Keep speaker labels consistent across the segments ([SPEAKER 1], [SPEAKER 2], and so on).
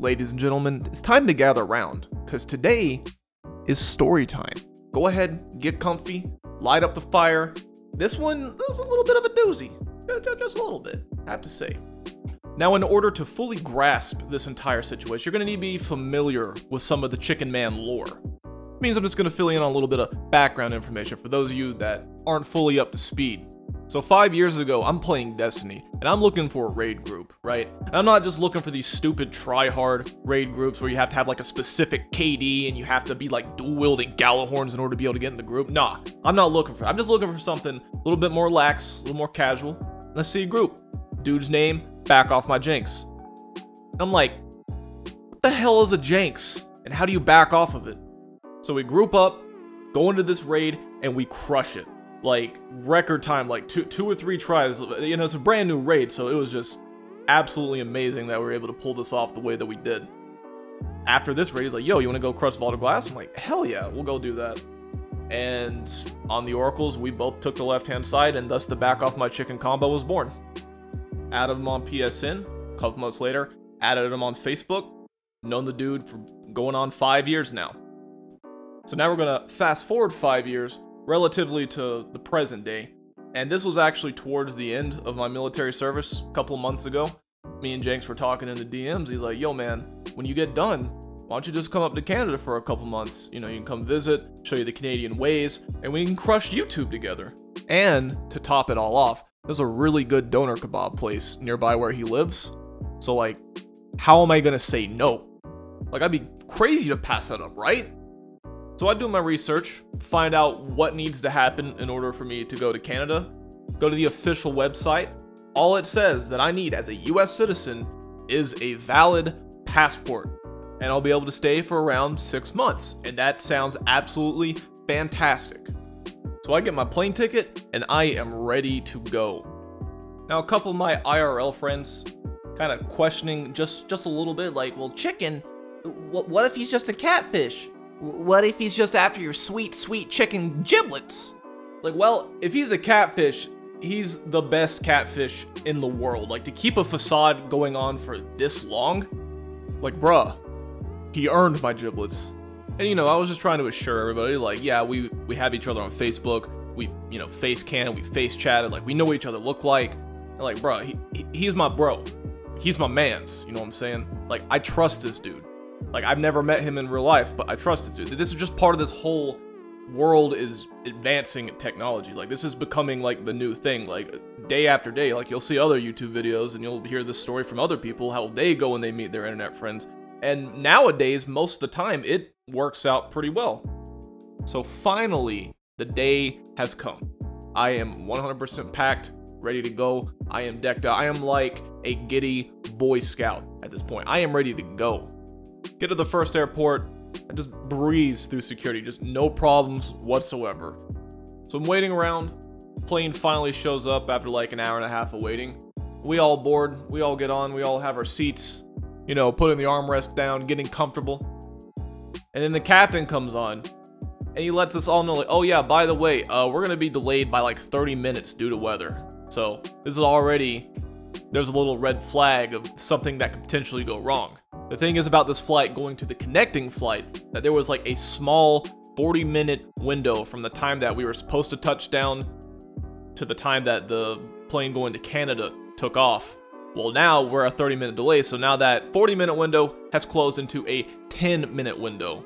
[SPEAKER 1] ladies and gentlemen, it's time to gather around, because today is story time. Go ahead, get comfy, light up the fire. This one is a little bit of a doozy, just a little bit, I have to say. Now, in order to fully grasp this entire situation, you're going to need to be familiar with some of the Chicken Man lore. It means I'm just going to fill in on a little bit of background information for those of you that aren't fully up to speed. So 5 years ago, I'm playing Destiny, and I'm looking for a raid group, right? And I'm not just looking for these stupid try-hard raid groups where you have to have like a specific KD and you have to be like dual-wielding Galahorns in order to be able to get in the group. Nah, I'm not looking for that. I'm just looking for something a little bit more lax, a little more casual. Let's see a group. Dude's name, Back Off My Jinx. And I'm like, what the hell is a Jinx? And how do you back off of it? So we group up, go into this raid, and we crush it. Like, record time, like two or three tries. You know, it's a brand new raid, so it was just absolutely amazing that we were able to pull this off the way that we did. After this raid, he's like, yo, you want to go crush Vault of Glass? I'm like, hell yeah, we'll go do that. And on the Oracles, we both took the left-hand side, and thus the Back Off My Chicken combo was born. Added him on PSN, a couple months later, added him on Facebook, known the dude for going on 5 years now. So now we're gonna fast forward 5 years, relatively to the present day, and this was actually towards the end of my military service a couple of months ago. Me and Jenks were talking in the DMs. He's like, yo man, when you get done, why don't you just come up to Canada for a couple months? You know, you can come visit, show you the Canadian ways, and we can crush YouTube together. And to top it all off, there's a really good doner kebab place nearby where he lives. So like, how am I gonna say no? Like, I'd be crazy to pass that up, right? So I do my research, find out what needs to happen in order for me to go to Canada, go to the official website. All it says that I need as a US citizen is a valid passport, and I'll be able to stay for around 6 months. And that sounds absolutely fantastic. So I get my plane ticket and I am ready to go. Now, a couple of my IRL friends kind of questioning just a little bit, like, well, chicken, what if he's just a catfish? What if he's just after your sweet, sweet chicken giblets? Like, well, if he's a catfish, he's the best catfish in the world. Like, to keep a facade going on for this long, like, bruh, he earned my giblets. And, you know, I was just trying to assure everybody, like, yeah, we have each other on Facebook. We, you know, face canned, we face chatted, like, we know what each other look like. And, like, bruh, he's my bro. He's my mans, you know what I'm saying? Like, I trust this dude. Like, I've never met him in real life, but I trust this dude. This is just part of this whole world is advancing in technology. Like, this is becoming, like, the new thing. Like, day after day, like, you'll see other YouTube videos and you'll hear this story from other people, how they go and they meet their internet friends. And nowadays, most of the time, it works out pretty well. So finally, the day has come. I am 100% packed, ready to go. I am decked out. I am like a giddy Boy Scout at this point. I am ready to go. Get to the first airport, I just breeze through security, just no problems whatsoever. So I'm waiting around, plane finally shows up after like an hour and a half of waiting. We all board, we all get on, we all have our seats, you know, putting the armrest down, getting comfortable. And then the captain comes on, and he lets us all know, like, oh yeah, by the way, we're gonna be delayed by like 30 minutes due to weather. So this is already, there's a little red flag of something that could potentially go wrong. The thing is about this flight going to the connecting flight, that there was like a small 40-minute window from the time that we were supposed to touch down to the time that the plane going to Canada took off. Well, now we're a 30-minute delay, so now that 40-minute window has closed into a 10-minute window.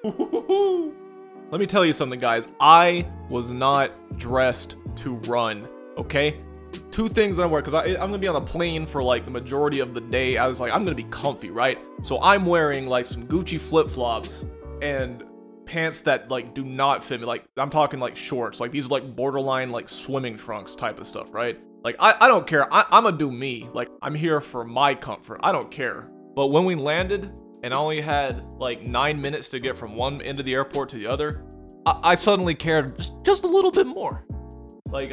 [SPEAKER 1] Let me tell you something, guys. I was not dressed to run, okay? Two things I wear, because I'm going to be on a plane for like the majority of the day. I was like, I'm going to be comfy, right? So I'm wearing like some Gucci flip-flops and pants that like do not fit me. Like, I'm talking like shorts. Like, these are like borderline like swimming trunks type of stuff, right? Like, I don't care. I'm gonna do me. Like, I'm here for my comfort. I don't care. But when we landed and I only had like 9 minutes to get from one end of the airport to the other, I suddenly cared just a little bit more. Like,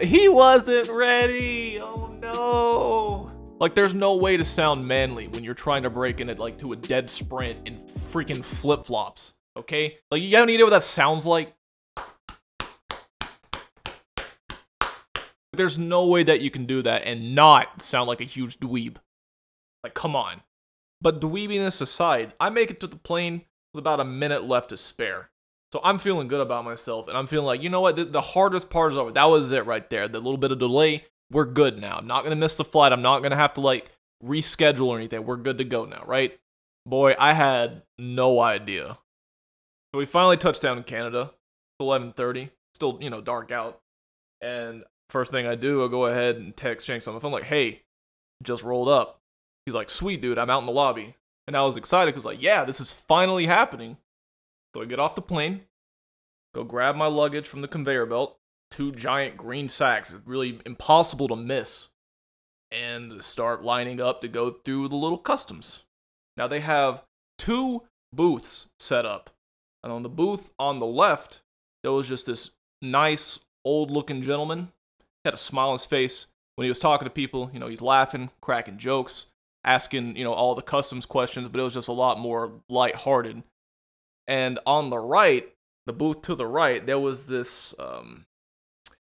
[SPEAKER 1] he wasn't ready. Oh no. Like, there's no way to sound manly when you're trying to break in it like to a dead sprint in freaking flip-flops. Okay? Like, you have any idea what that sounds like? There's no way that you can do that and not sound like a huge dweeb. Like, come on. But dweebiness aside, I make it to the plane with about a minute left to spare. So I'm feeling good about myself, and I'm feeling like, you know what, the hardest part is over. That was it right there. The little bit of delay, we're good now. I'm not going to miss the flight. I'm not going to have to, like, reschedule or anything. We're good to go now, right? Boy, I had no idea. So we finally touched down in Canada. It's 11:30. Still, you know, dark out. And first thing I do, I go ahead and text Shanks on the phone, like, hey, just rolled up. He's like, sweet, dude, I'm out in the lobby. And I was excited because, like, yeah, this is finally happening. So I get off the plane, go grab my luggage from the conveyor belt, 2 giant green sacks, it's really impossible to miss, and start lining up to go through the little customs. Now they have 2 booths set up, and on the booth on the left, there was just this nice, old-looking gentleman. He had a smile on his face when he was talking to people. You know, he's laughing, cracking jokes, asking, you know, all the customs questions, but it was just a lot more lighthearted. And on the right, the booth to the right, there was this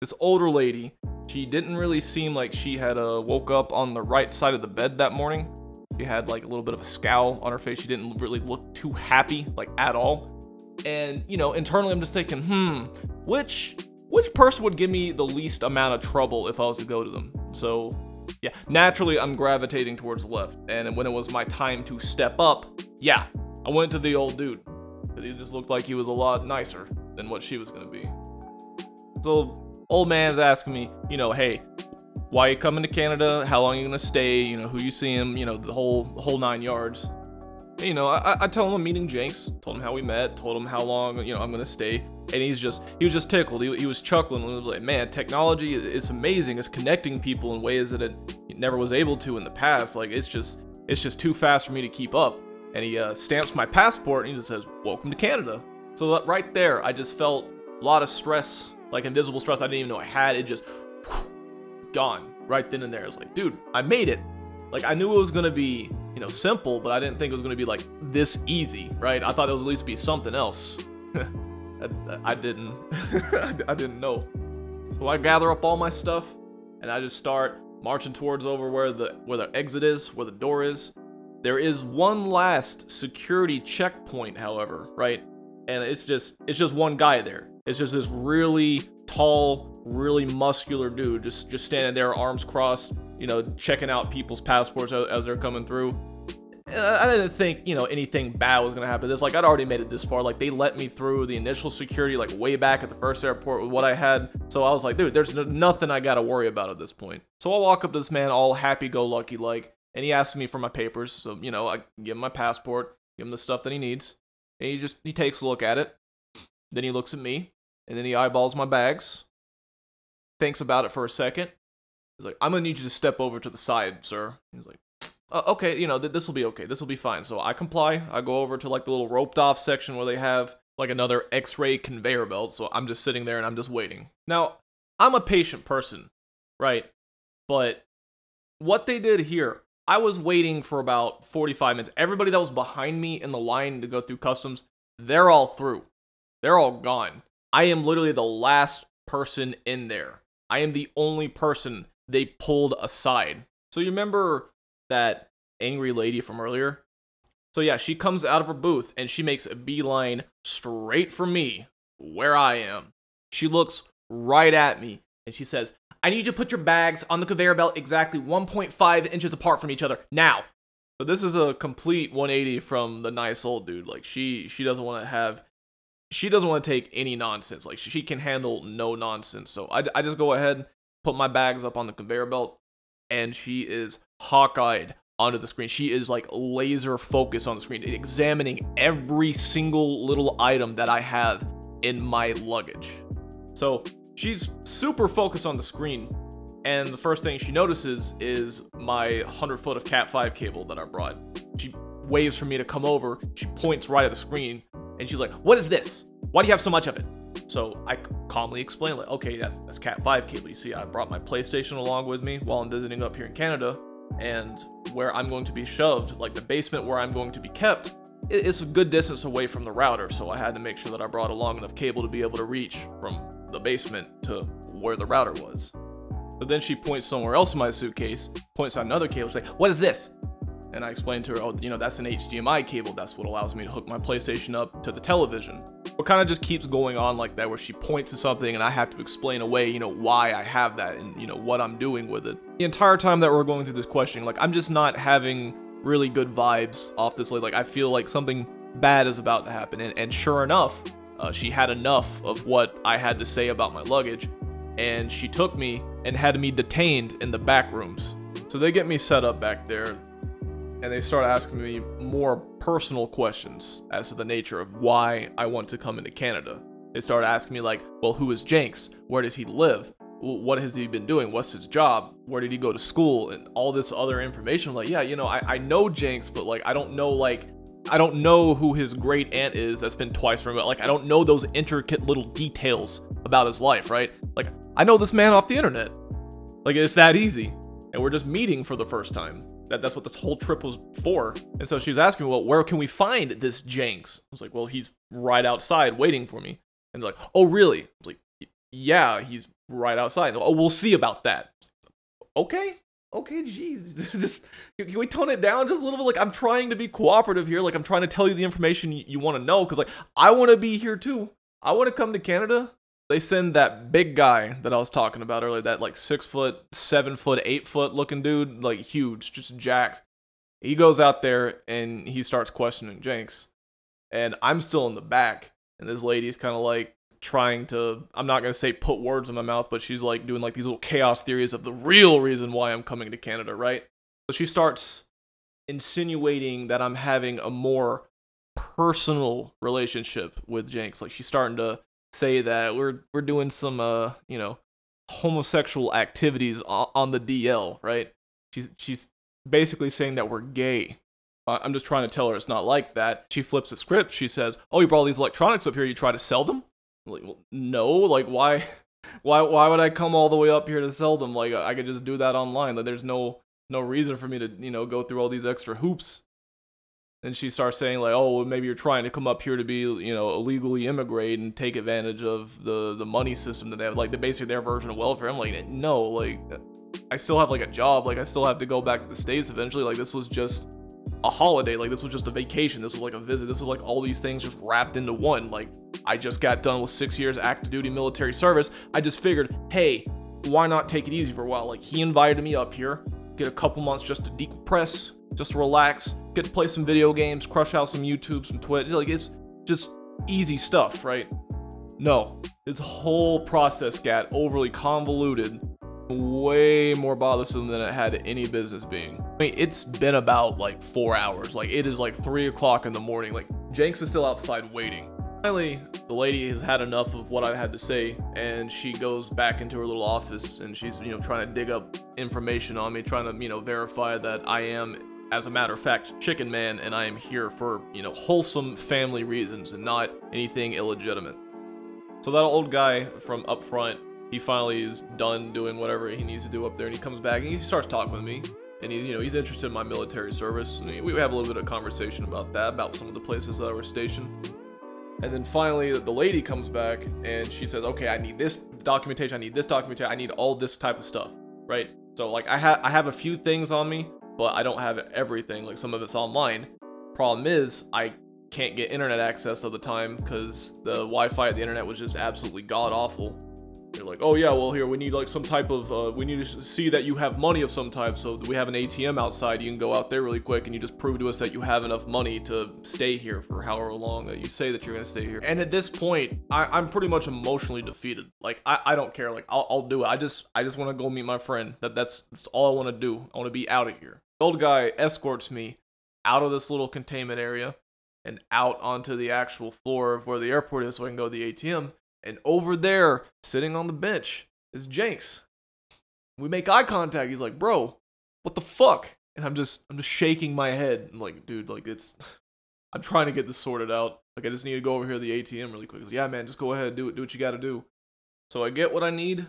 [SPEAKER 1] this older lady. She didn't really seem like she had woke up on the right side of the bed that morning. She had like a little bit of a scowl on her face. She didn't really look too happy, like, at all. And, you know, internally I'm just thinking, which person would give me the least amount of trouble if I was to go to them? So, yeah, naturally I'm gravitating towards the left. And when it was my time to step up, yeah, I went to the old dude. He just looked like he was a lot nicer than what she was going to be. So, old man's asking me, you know, hey, why are you coming to Canada? How long are you going to stay? You know, who you see him? You know, the whole 9 yards. And, you know, I told him I'm meeting Jenks, told him how we met, told him how long, you know, I'm going to stay. And he was just tickled. He was chuckling. He was like, man, technology is amazing. It's connecting people in ways that it never was able to in the past. Like, it's just too fast for me to keep up. And he stamps my passport and he just says, welcome to Canada. So that right there, I just felt a lot of stress, like invisible stress I didn't even know I had. It just gone right then and there. I was like, dude, I made it. Like, I knew it was going to be, you know, simple, but I didn't think it was going to be like this easy, right? I thought it was at least be something else. I didn't. I didn't know. So I gather up all my stuff and I just start marching towards over where the exit is, where the door is. There is one last security checkpoint, however, right? And it's just one guy there. It's just this really tall, really muscular dude just standing there, arms crossed, you know, checking out people's passports as they're coming through. And I didn't think, you know, anything bad was gonna happen. This, like, I'd already made it this far. Like, they let me through the initial security, like, way back at the first airport with what I had. So I was like, dude, there's nothing I gotta worry about at this point. So I walk up to this man all happy-go-lucky, like, and he asks me for my papers. So, you know, I give him my passport, give him the stuff that he needs. And he takes a look at it. Then he looks at me, and then he eyeballs my bags. Thinks about it for a second. He's like, I'm gonna need you to step over to the side, sir. He's like, okay, you know, this will be okay. This will be fine. So I comply. I go over to, like, the little roped off section where they have, like, another X-ray conveyor belt. So I'm just sitting there and I'm just waiting. Now, I'm a patient person, right? But what they did here, I was waiting for about 45 minutes. Everybody that was behind me in the line to go through customs, they're all through. They're all gone. I am literally the last person in there. I am the only person they pulled aside. So you remember that angry lady from earlier? So yeah, she comes out of her booth and she makes a beeline straight for me, where I am. She looks right at me and she says, I need you to put your bags on the conveyor belt exactly 1.5 inches apart from each other, now. So this is a complete 180 from the nice old dude. Like, she doesn't want to take any nonsense. Like, she can handle no nonsense. So I just go ahead, put my bags up on the conveyor belt, and she is hawk-eyed onto the screen. She is, like, laser focused on the screen, examining every single little item that I have in my luggage. So she's super focused on the screen, and the first thing she notices is my 100-foot of Cat 5 cable that I brought. She waves for me to come over. She points right at the screen, and she's like, what is this? Why do you have so much of it? So I calmly explain, like, okay, that's Cat 5 cable. You see, I brought my PlayStation along with me while I'm visiting up here in Canada, and where I'm going to be shoved, like the basement where I'm going to be kept, it's a good distance away from the router, so I had to make sure that I brought a long enough cable to be able to reach from the basement to where the router was. But then she points somewhere else in my suitcase, points at another cable, she's like, what is this? And I explained to her, oh, you know, that's an HDMI cable. That's what allows me to hook my PlayStation up to the television. It kind of just keeps going on like that, where she points to something and I have to explain away, you know, why I have that and, you know, what I'm doing with it. The entire time that we're going through this questioning, like, I'm just not having really good vibes off this lady. Like, I feel like something bad is about to happen. And sure enough, she had enough of what I had to say about my luggage, and she took me and had me detained in the back rooms. So they get me set up back there, and they start asking me more personal questions as to the nature of why I want to come into Canada. They start asking me like, well, who is Jenks? Where does he live? What has he been doing? What's his job? Where did he go to school? And all this other information. Like, yeah, you know, I know Jenks, but like, I don't know who his great aunt is that's been twice removed. Like, I don't know those intricate little details about his life, right? Like, I know this man off the internet. Like, it's that easy. And we're just meeting for the first time. That's what this whole trip was for. And so she was asking me, well, where can we find this Jenks? I was like, well, he's right outside waiting for me. And they're like, oh, really? I was like, yeah, he's right outside. Oh, we'll see about that. Okay, geez. Just, can we tone it down just a little bit? Like, I'm trying to be cooperative here. Like, I'm trying to tell you the information you want to know. Because, like, I want to be here too. I want to come to Canada. They send that big guy that I was talking about earlier, that like 6 foot, 7 foot, 8 foot looking dude, like huge, just jacked. He goes out there and he starts questioning Jenks. And I'm still in the back. And this lady's kind of like trying to, I'm not going to say put words in my mouth, but she's like doing like these little chaos theories of the real reason why I'm coming to Canada, right? So she starts insinuating that I'm having a more personal relationship with Jenks. Like, she's starting to say that we're doing some you know, homosexual activities on the DL, right? She's basically saying that we're gay. I'm just trying to tell her it's not like that. She flips the script. She says, "Oh, you brought all these electronics up here. You try to sell them?" I'm like, well, no. Like, why would I come all the way up here to sell them? Like, I could just do that online. Like, there's no reason for me to, you know, go through all these extra hoops. And she starts saying like, oh, well, maybe you're trying to come up here to be, you know, illegally immigrate and take advantage of the money system that they have, like basically their version of welfare. I'm like, no, like, I still have like a job, like I still have to go back to the States eventually. Like, this was just a holiday, like this was just a vacation, this was like a visit, this was like all these things just wrapped into one. Like, I just got done with 6 years active duty military service. I just figured, hey, why not take it easy for a while? Like, he invited me up here, get a couple months just to decompress, just to relax, get to play some video games, crush out some YouTube, some Twitch. Like, it's just easy stuff, right? No, this whole process got overly convoluted, way more bothersome than it had any business being. I mean, it's been about like 4 hours. Like, it is like 3 o'clock in the morning. Like, Jenks is still outside waiting. Finally, the lady has had enough of what I had to say, and she goes back into her little office, and she's, you know, trying to dig up information on me, trying to, you know, verify that I am, as a matter of fact, Chicken Man, and I am here for, you know, wholesome family reasons and not anything illegitimate. So that old guy from up front, he finally is done doing whatever he needs to do up there, and he comes back and he starts talking with me. And he's, you know, he's interested in my military service. And we have a little bit of conversation about that, about some of the places that I was stationed. And then finally, the lady comes back and she says, okay, I need this documentation, I need this documentation, I need all this type of stuff, right? So like, I have a few things on me, but I don't have everything. Like, some of it's online. Problem is, I can't get internet access all the time because the Wi-Fi at the internet was just absolutely god-awful. They're like, oh yeah, well here, we need like some type of, we need to see that you have money of some type, so we have an ATM outside, you can go out there really quick and you just prove to us that you have enough money to stay here for however long that you say that you're gonna stay here. And at this point, I'm pretty much emotionally defeated. Like, I don't care, like, I'll do it. I just want to go meet my friend. That's all I want to do. I want to be out of here. The old guy escorts me out of this little containment area and out onto the actual floor of where the airport is so I can go to the ATM. And over there, sitting on the bench, is Jenks. We make eye contact. He's like, bro, what the fuck? And I'm just shaking my head. I'm like, dude, like, I'm trying to get this sorted out. Like, I just need to go over here to the ATM really quick. Like, yeah, man, just go ahead, do what you gotta do. So I get what I need.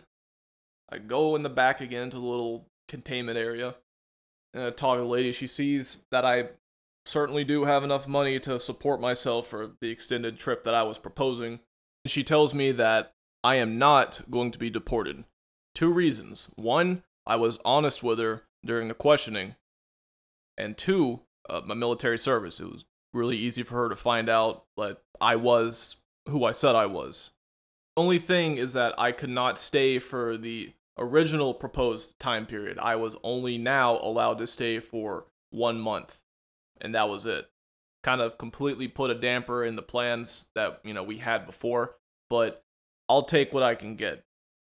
[SPEAKER 1] I go in the back again to the little containment area. And I talk to the lady. She sees that I certainly do have enough money to support myself for the extended trip that I was proposing. She tells me that I am not going to be deported. 2 reasons. 1, I was honest with her during the questioning. And two, my military service. It was really easy for her to find out that I was who I said I was. Only thing is that I could not stay for the original proposed time period. I was only now allowed to stay for 1 month, and that was it. Kind of completely put a damper in the plans that, we had before, but I'll take what I can get.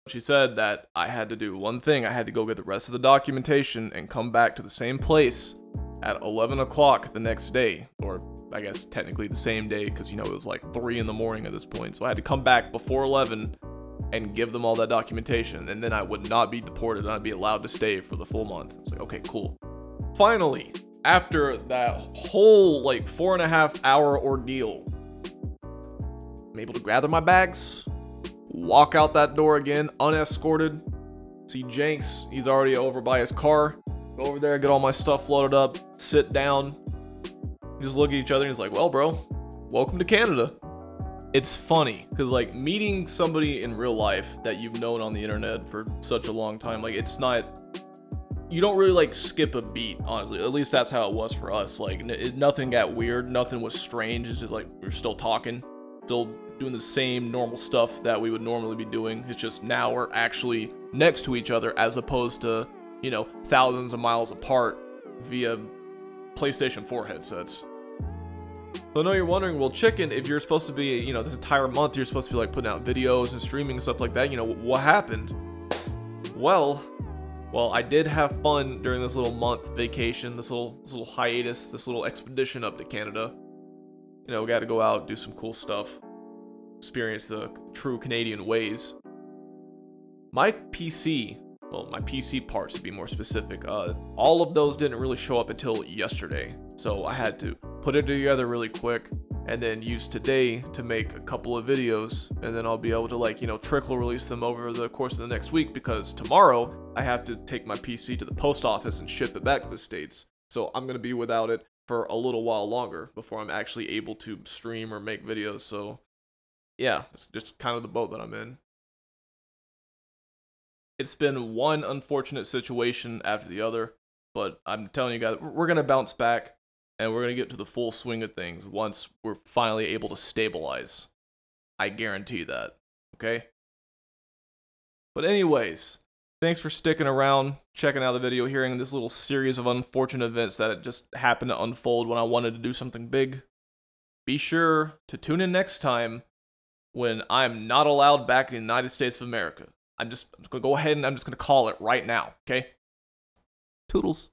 [SPEAKER 1] She said that I had to do one thing. I had to go get the rest of the documentation and come back to the same place at 11 o'clock the next day, or I guess technically the same day, because it was like 3 in the morning at this point. So I had to come back before 11 and give them all that documentation, and then I would not be deported and I'd be allowed to stay for the full month. It's like, okay, cool. Finally, after that whole 4.5 hour ordeal, I'm able to gather my bags, walk out that door again, unescorted. See Jenks, he's already over by his car. Go over there, get all my stuff loaded up, sit down, just look at each other, and he's like, well, bro, welcome to Canada. It's funny, because, meeting somebody in real life that you've known on the internet for such a long time, it's not, you don't really, skip a beat, honestly. At least that's how it was for us. Nothing got weird, nothing was strange. It's just, we're still talking, still doing the same normal stuff that we would normally be doing. It's just now we're actually next to each other as opposed to, thousands of miles apart via PlayStation 4 headsets. So I know you're wondering, well, Chicken, if you're supposed to be, this entire month, you're supposed to be, putting out videos and streaming and stuff like that, what happened? Well, I did have fun during this little month vacation, this little hiatus, this little expedition up to Canada. We got to go out, do some cool stuff, experience the true Canadian ways. My PC, well, my PC parts to be more specific, all of those didn't really show up until yesterday. So I had to put it together really quick and then use today to make a couple of videos, and then I'll be able to trickle release them over the course of the next week, because tomorrow I have to take my PC to the post office and ship it back to the States. So I'm going to be without it for a little while longer before I'm actually able to stream or make videos. So yeah, it's just kind of the boat that I'm in. It's been one unfortunate situation after the other, but I'm telling you guys, we're going to bounce back. And we're going to get to the full swing of things once we're finally able to stabilize. I guarantee that. Okay? But anyways, thanks for sticking around, checking out the video, hearing this little series of unfortunate events that just happened to unfold when I wanted to do something big. Be sure to tune in next time when I'm not allowed back in the United States of America. I'm just going to go ahead and I'm just going to call it right now. Okay? Toodles.